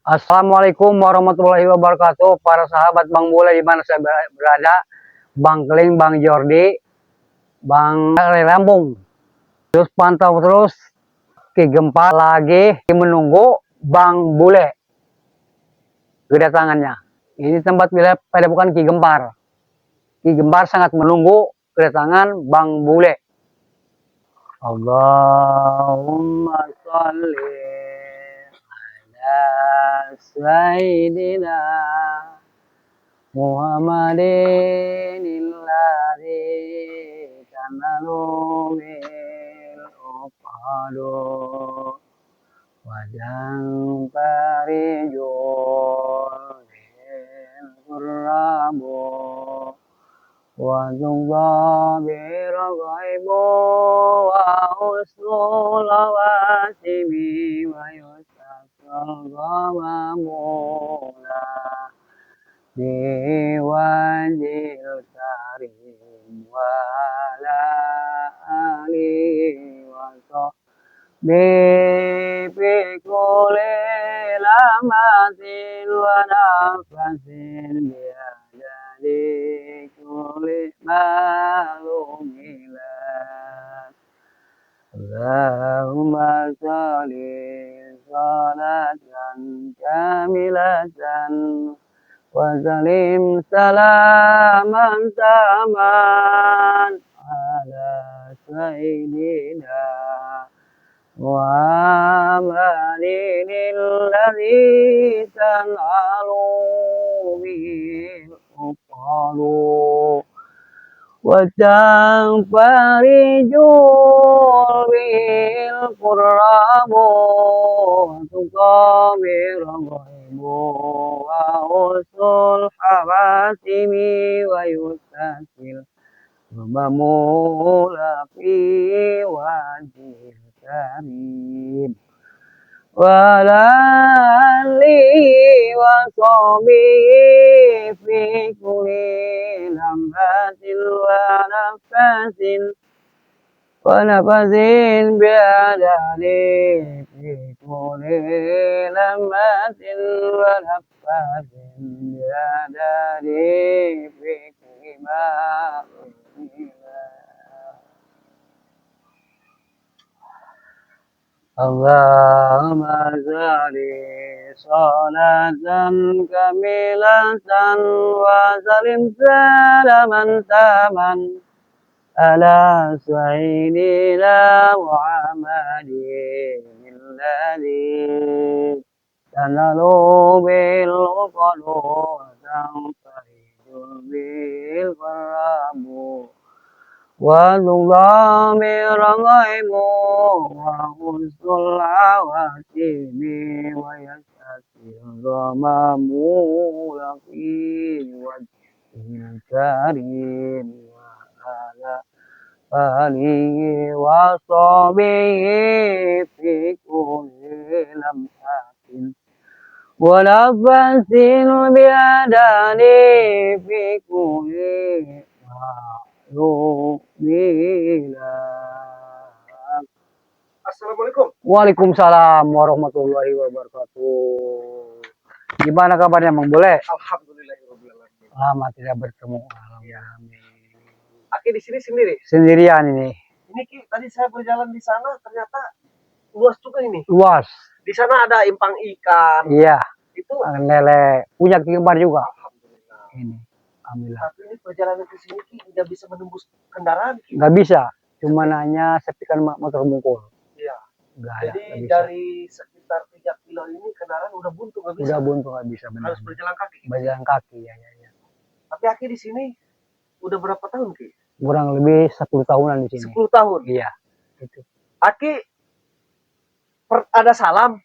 Assalamualaikum warahmatullahi wabarakatuh. Para sahabat Bang Bule di mana saya berada, Bang Keling, Bang Jordi, Bang Lambung. Terus pantau terus Ki Gempar lagi menunggu Bang Bule kedatangannya. Ini tempat wilayah padepokan Ki Gempar. Ki Gempar sangat menunggu kedatangan Bang Bule. Allahumma sholli ala sayyidina Muhammadin alladzi tanalu bil uqadu wajang parijul bil qurrabu wa zubabir ghaibu wa usul wasimi wa yusakal ghamamuna Diwajil karim wala ali waso bipikule lamatin wa nafasin biadadi kulit malumilat Allahumma sholli sholatan kamilatan Wasalim salaman taman ala sayyidina Muhammadin alladzi tan'alu bil uqalu Wajang parijul bil qurrabu Tukabir ghaibu wa usul hawasimi wa yusasil Mamula fi wajil karim Walali wa sobi fi kulli lamhatin wa nafasin biadali fi kulli lamhatin wa nafasin biadali fi kulli Allahumma sholli sholatan kamilatan wa salim salaman taman ala sayyidina Muhammadin alladzi tanalu bil uqadu wa tanfarijul bil qarabu Wallah mirangaimu wa husnul awasimi wa yasasil ghamamu lafi wajhil karim wa ala alihi wa sahbihi fi kulli lamhatin wa nafasin biadani fi kulli Assalamualaikum. Waalaikumsalam warahmatullahi wabarakatuh. Gimana kabarnya Bang Bule? Alhamdulillahirobbilalamin. Lama tidak bertemu. Alhamdulillah. Aki di sini sendiri? Sendirian ini. Ini Ki, tadi saya berjalan di sana ternyata luas juga ini. Luas. Di sana ada impang ikan. Iya. Itu lele punya Ki Gempar juga. Alhamdulillah. Ini. Alhamdulillah. Tapi ini perjalanan ke sini Ki tidak bisa menembus kendaraan Ki. Nggak bisa. Cuma hanya sepikan motor bungkul. Iya. Nggak ada. Jadi dari sekitar 3 kilo ini kendaraan udah buntu nggak bisa. Udah buntu nggak bisa benar. Harus berjalan kaki. Berjalan kaki ya. Tapi Aki di sini udah berapa tahun Ki? Kurang lebih 10 tahunan di sini. 10 tahun. Iya. Itu. Aki ada salam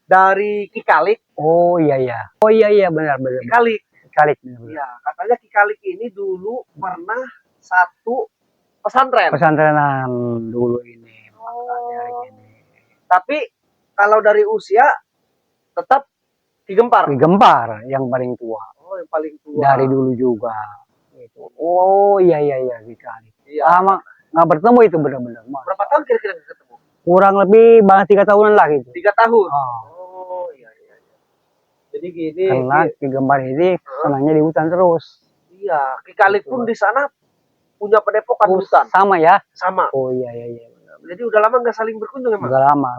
dari Ki Kalik. Oh iya. Oh iya benar. Ki Kalik. Iya, katanya Ki Kalik ini dulu pernah satu pesantrenan dulu ini. Tapi kalau dari usia tetap Ki Gempar. Ki Gempar yang paling tua. Oh, yang paling tua. Dari dulu juga. Gitu. Oh iya Ki Kalik. Iya. Lama nggak bertemu itu benar-benar. Berapa tahun kira-kira ketemu? Kurang lebih 3 tahunan lah gitu. 3 tahun. Oh. Oh iya. Jadi gini, Karena Ki Gempar ini senangnya di hutan terus. iya, Ki Khalid pun di sana punya padepokan Oh, hutan. sama ya? Sama. Oh iya. Jadi udah lama nggak saling berkunjung emang. Udah lama.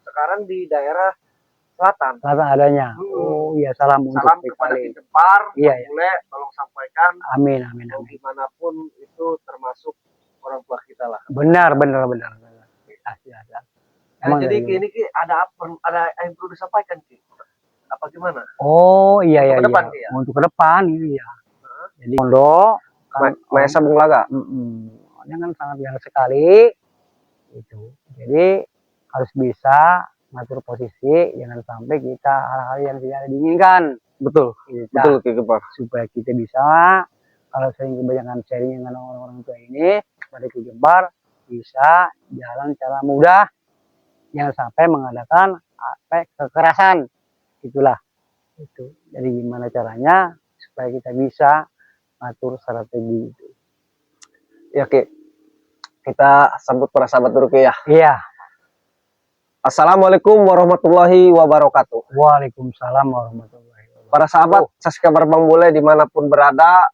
Sekarang di daerah selatan. Selatan adanya. Oh iya, salam Salam untuk Ki kepada Khalid. Ki Gempar, Iya. Bule, tolong sampaikan Amin. mau gimana pun itu termasuk orang tua kita lah. Benar. Ya. Nah, jadi ini Ki ada yang perlu disampaikan Ki. Apa gimana? Oh iya. Untuk ke depan, Ki, ya? Untuk ke depan iya. Jadi pondok kan Maya Sabung Laga. Ini kan sangat biasa sekali itu. Jadi harus bisa ngatur posisi, jangan sampai kita hal-hal yang tidak diinginkan. Betul. Betul Ki Gempar. Supaya kita bisa, kalau sering kebanyakan sharing dengan orang-orang tua ini pada Ki Gempar, bisa jalan cara mudah, jangan sampai mengadakan aspek kekerasan. Itulah itu. Jadi gimana caranya supaya kita bisa ngatur strategi itu. Ya Ki, kita sambut para sahabat dulu Ki ya. Iya. Assalamualaikum warahmatullahi wabarakatuh. Waalaikumsalam warahmatullahi wabarakatuh. Para sahabat Saksi Kabar Bang Bule dimanapun berada,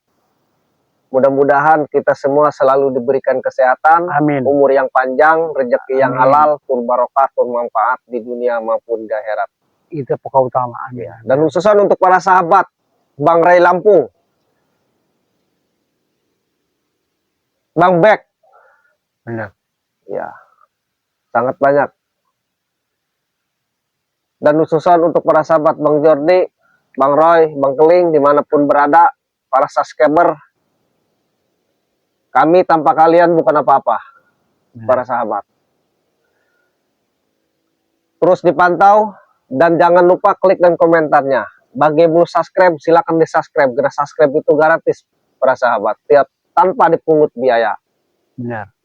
mudah-mudahan kita semua selalu diberikan kesehatan, Amin. umur yang panjang, rezeki yang halal, tur barokah, tur manfaat di dunia maupun di akhirat. Itu pokok utama. Amin. Dan khususan untuk para sahabat Bang Ray Lampung, Bang Bek, Benar. ya sangat banyak. Dan khususan untuk para sahabat Bang Jordi, Bang Roy, Bang Keling, dimanapun berada, para subscriber, kami tanpa kalian bukan apa-apa, para sahabat. Terus dipantau, dan jangan lupa klik dan komentarnya. Bagi belum subscribe, silakan di subscribe. Karena subscribe itu gratis, para sahabat, tanpa dipungut biaya. Benar.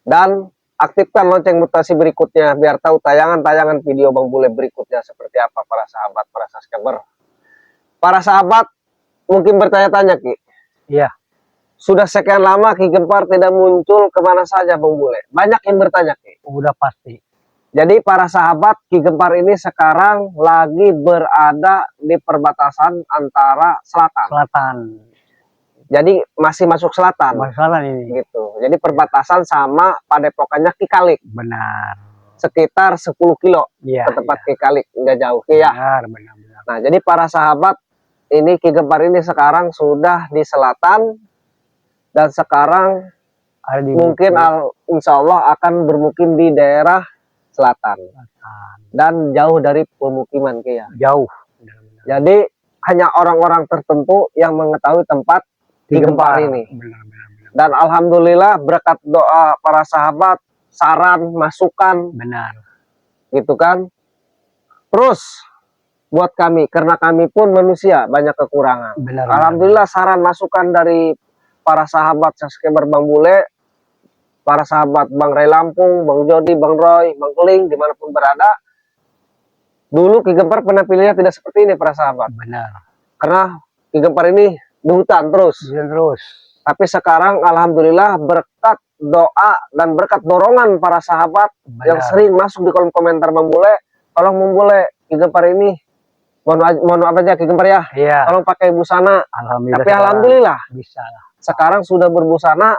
Dan aktifkan lonceng mutasi berikutnya biar tahu tayangan-tayangan video Bang Bule berikutnya seperti apa para sahabat, para subscriber. Para sahabat mungkin bertanya-tanya Ki. Iya. Sudah sekian lama Ki Gempar tidak muncul, kemana saja Bang Bule? Banyak yang bertanya Ki. Udah pasti. Jadi para sahabat, Ki Gempar ini sekarang lagi berada di perbatasan antara Selatan. Jadi masih masuk selatan. Masuk selatan ini. Gitu. Jadi perbatasan sama padepokannya Ki Khalid. Benar. Sekitar 10 kilo Iya. ke tempat Ki Khalid, nggak jauh Ki ya. Benar. Nah, jadi para sahabat, ini Ki Gempar ini sekarang sudah di selatan dan sekarang mungkin insya Allah akan bermukim di daerah selatan dan jauh dari pemukiman Ki ya. Jauh. Benar. Jadi hanya orang-orang tertentu yang mengetahui tempat Ki Gempar ini. Benar. Dan alhamdulillah berkat doa para sahabat, saran, masukan, Benar. gitu kan. Terus buat kami, karena kami pun manusia banyak kekurangan. Benar. Alhamdulillah saran masukan dari para sahabat subscriber Bang Bule, para sahabat Bang Ray Lampung, Bang Jody, Bang Roy, Bang Keling, dimanapun berada. Dulu Ki Gempar penampilannya tidak seperti ini para sahabat. Benar. Karena Ki Gempar ini di hutan terus. Tapi sekarang alhamdulillah berkat doa dan berkat dorongan para sahabat yang sering masuk di kolom komentar Bang Bule, tolong Bang Bule, Ki Gempar ini mohon maaf aja Ki Gempar ya. Iya. Tolong pakai busana. Alhamdulillah. Tapi alhamdulillah bisa lah. sekarang sudah berbusana,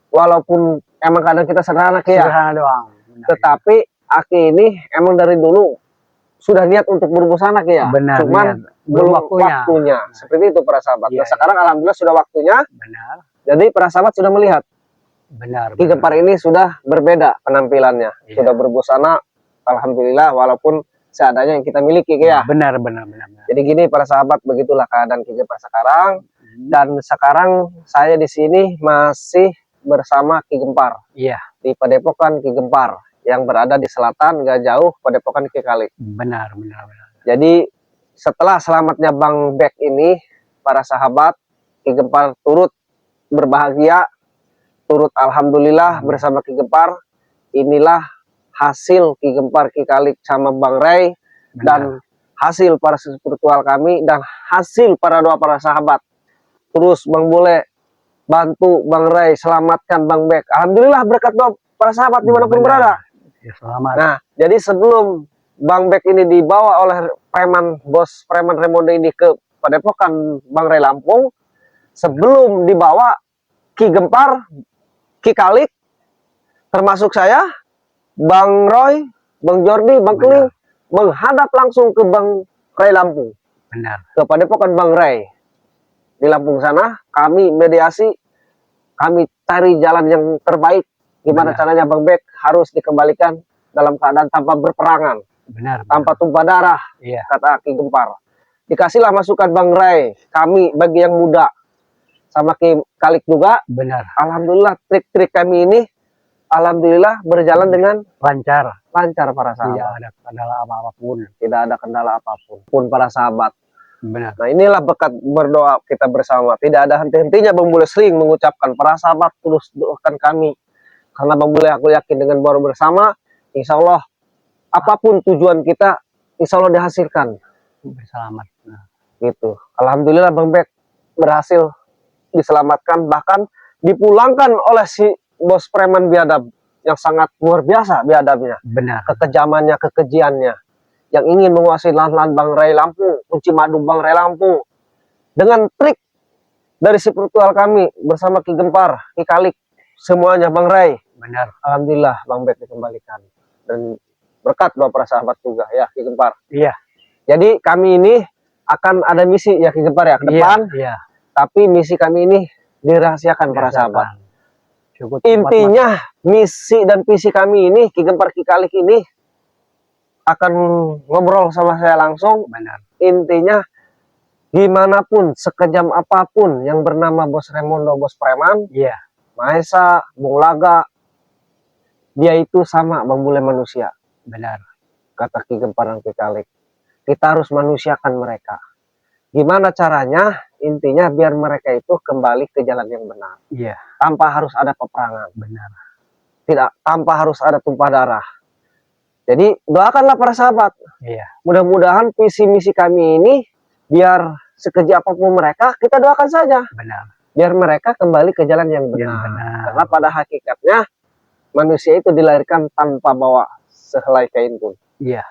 walaupun emang kadang kita sederhana Ki ya. Sederhana doang. Benar. Tetapi Aki ini emang dari dulu sudah niat untuk berbusana Ki ya. Benar. Cuman belum waktunya. Seperti itu para sahabat. Iya, nah, sekarang alhamdulillah sudah waktunya. Benar. Jadi para sahabat sudah melihat. Benar. Ki Gempar ini sudah berbeda penampilannya. Iya. Sudah berbusana alhamdulillah walaupun seadanya yang kita miliki Ki ya. Benar. Jadi gini para sahabat, begitulah keadaan Ki Gempar sekarang. Dan sekarang saya di sini masih bersama Ki Gempar. Iya. Di Padepokan Ki Gempar yang berada di selatan, gak jauh Padepokan Ki Khalid. Benar. Jadi setelah selamatnya Bang Bek ini, para sahabat, Ki Gempar turut berbahagia, turut alhamdulillah bersama Ki Gempar. Inilah hasil Ki Gempar, Ki Khalid sama Bang Ray. Dan hasil para spiritual kami dan hasil para doa para sahabat. Terus Bang Bule bantu Bang Ray selamatkan Bang Bek. Alhamdulillah berkat doa para sahabat dimanapun berada. Ya, selamat. Nah, jadi sebelum Bang Bek ini dibawa oleh preman, bos preman Raimondo ini ke Padepokan Bang Ray Lampung, sebelum dibawa Ki Gempar, Ki Kalik, termasuk saya, Bang Roy, Bang Jordi, Bang Keling, menghadap langsung ke Bang Ray Lampung, Benar. ke Padepokan Bang Ray. Di Lampung sana, kami mediasi, kami cari jalan yang terbaik. Gimana caranya Bang Bek harus dikembalikan dalam keadaan tanpa berperangan. Benar. Tanpa tumpah darah, Iya. kata Ki Gempar. Dikasihlah masukan Bang Ray, kami bagi yang muda, sama Ki Kalik juga. Benar. Alhamdulillah trik-trik kami ini, alhamdulillah berjalan dengan Lancar. para Tidak sahabat. ada kendala apa-apapun. Tidak ada kendala apapun, pun para sahabat. Benar. Nah inilah berkat berdoa kita bersama. Tidak ada henti-hentinya Bang Bule sering mengucapkan, para sahabat terus doakan kami. Karena Bang Bule aku yakin dengan baru bersama, insya Allah apapun tujuan kita, insya Allah dihasilkan. Berselamat. Nah. Gitu. Alhamdulillah Bang Bek berhasil diselamatkan, bahkan dipulangkan oleh si bos preman biadab yang sangat luar biasa biadabnya. Benar. Kekejamannya, kekejiannya, yang ingin menguasai lahan-lahan Bang Ray Lampung, kunci madu Bang Ray Lampung, dengan trik dari spiritual kami bersama Ki Gempar, Ki Kalik, semuanya Bang Ray. Benar. Alhamdulillah Bang Bek dikembalikan, dan berkat doa para sahabat juga ya Ki Gempar. Iya. Jadi kami ini akan ada misi ya Ki Gempar ya ke depan. Iya. Tapi misi kami ini dirahasiakan para sahabat. Cukup Intinya misi dan visi kami ini, Ki Gempar Ki Kalik ini akan ngobrol sama saya langsung. Benar. Intinya gimana pun, sekejam apapun yang bernama Bos Raimondo, Bos Preman, Iya. Mahesa, Bung Laga, dia itu sama Bang Bule manusia. Benar. Kata Ki Gempar dan Ki Kalik. Kita harus manusiakan mereka. Gimana caranya? Intinya biar mereka itu kembali ke jalan yang benar. Iya. Tanpa harus ada peperangan. Benar. Tidak, tanpa harus ada tumpah darah. Jadi doakanlah para sahabat. Iya. Mudah-mudahan visi misi kami ini, biar sekeji apapun mereka, kita doakan saja. Benar. Biar mereka kembali ke jalan yang Yang benar. benar. Karena pada hakikatnya manusia itu dilahirkan tanpa bawa sehelai kain pun. Iya.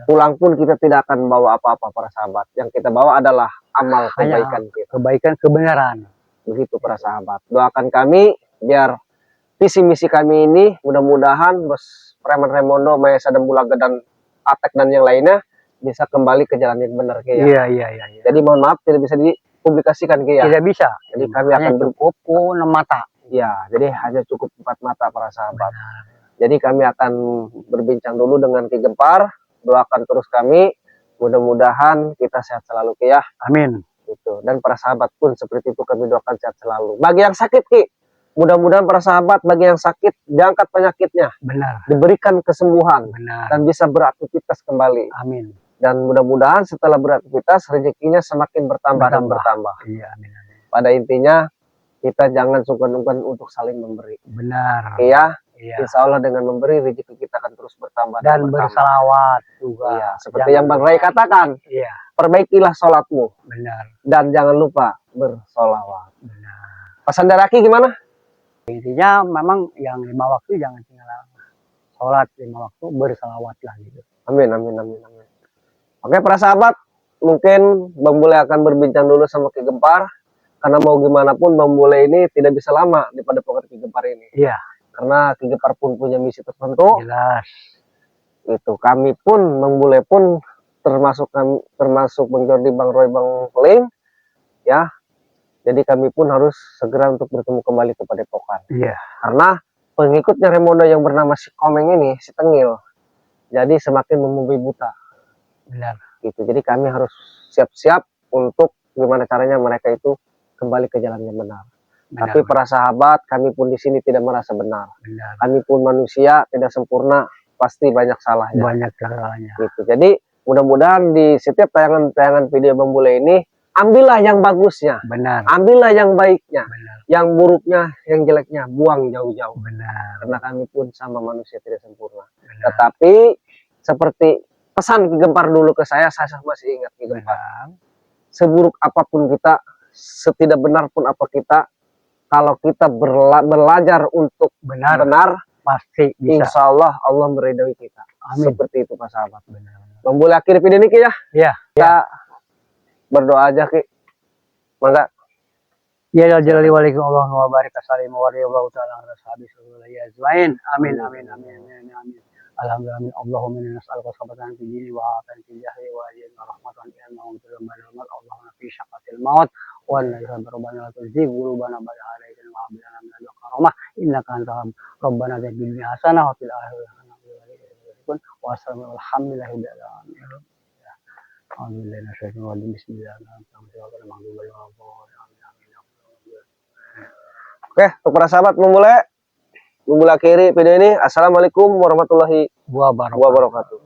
Pulang pun kita tidak akan bawa apa-apa para sahabat. Yang kita bawa adalah amal kebaikan kita. Kebaikan, kebenaran. Begitu para sahabat. Doakan kami biar visi misi kami ini mudah-mudahan Bos Preman Raimondo, Mahesa dan Bulaga dan Atek dan yang lainnya bisa kembali ke jalan yang benar Ki ya. Iya. Jadi mohon maaf tidak bisa dipublikasikan Ki ya. Tidak bisa. Jadi kami Hanya akan cukup 6 mata. ya, jadi hanya cukup 4 mata para sahabat. Jadi kami akan berbincang dulu dengan Ki Gempar. Doakan terus kami, mudah-mudahan kita sehat selalu Ki ya. Amin. Gitu. Dan para sahabat pun seperti itu kami doakan sehat selalu. Bagi yang sakit Ki, mudah-mudahan para sahabat bagi yang sakit diangkat penyakitnya, Benar. diberikan kesembuhan, Benar. dan bisa beraktivitas kembali. Amin. Dan mudah-mudahan setelah beraktivitas rezekinya semakin bertambah dan bertambah. Iya. Amin. Pada intinya kita jangan sungkan-sungkan untuk saling memberi. Benar. Iya. Iya. Insya Allah dengan memberi rezeki kita akan terus bertambah Dan bersalawat juga. Iya, seperti yang Bang Ray katakan, Iya. perbaikilah sholatmu Benar. dan jangan lupa bersolawat. Benar. Pesan dari Aki gimana? Intinya memang yang 5 waktu jangan tinggal sholat 5 waktu, bersalawat lah gitu. Amin, amin, amin, amin. Oke para sahabat, mungkin Bang Bule akan berbincang dulu sama Ki Gempar, karena mau gimana pun Bang Bule ini tidak bisa lama di Padepokan Ki Gempar ini. Iya. Karena Ki Gempar pun punya misi tertentu. Jelas. Itu kami pun, Bang Bule pun termasuk Bang Jordi, Bang Roy, Bang Keling, ya. Jadi kami pun harus segera untuk bertemu kembali ke Padepokan. Iya. Karena pengikutnya Raimondo yang bernama si Komeng ini, si Tengil, jadi semakin membabi buta. Benar. Gitu. Jadi kami harus siap-siap untuk gimana caranya mereka itu kembali ke jalan yang benar. Benar. Tapi para sahabat, kami pun di sini tidak merasa benar. Benar. Kami pun manusia, tidak sempurna, pasti banyak salahnya. Banyak salahnya. Gitu. Jadi mudah-mudahan di setiap tayangan-tayangan video Bang Bule ini, ambillah yang bagusnya, Benar. ambillah yang baiknya, Benar. yang buruknya, yang jeleknya, buang jauh-jauh. Benar. Karena kami pun sama manusia tidak sempurna. Benar. Tetapi seperti pesan Ki Gempar dulu ke saya masih ingat Ki Gempar. Benar. Seburuk apapun kita, setidak benar pun apa kita, kalau kita belajar untuk Benar. benar, Pasti bisa. insya Allah Allah meridhoi kita. Amin. Seperti itu Pak sahabat. Benar. Bang Bule akhir video ini Ki ya. Ya. Kita berdoa aja Ki. Mangga. Ya jalali walikum Allah wa barik salim wa radhiyallahu ta'ala an ashabi sallallahu alaihi wasallam. Amin amin amin amin amin. Alhamdulillah Allahumma inna nas'aluka sabatan fi dini wa atan fi jahri wa ajin wa rahmatan ya maun tulam balamat Allahumma fi syaqatil maut wa la rabbana la tuzigh qulubana ba'da idh hadaytana wa hab lana min ladunka rahmah innaka antal rabbana bil dunya hasanah wa fil akhirati hasanah wa qina alhamdulillah rabbil alamin. Alhamdulillah bismillahirrahmanirrahim. Oke, untuk para sahabat Bang Bule akhiri video ini. Assalamualaikum warahmatullahi Wabarakatuh. wabarakatuh.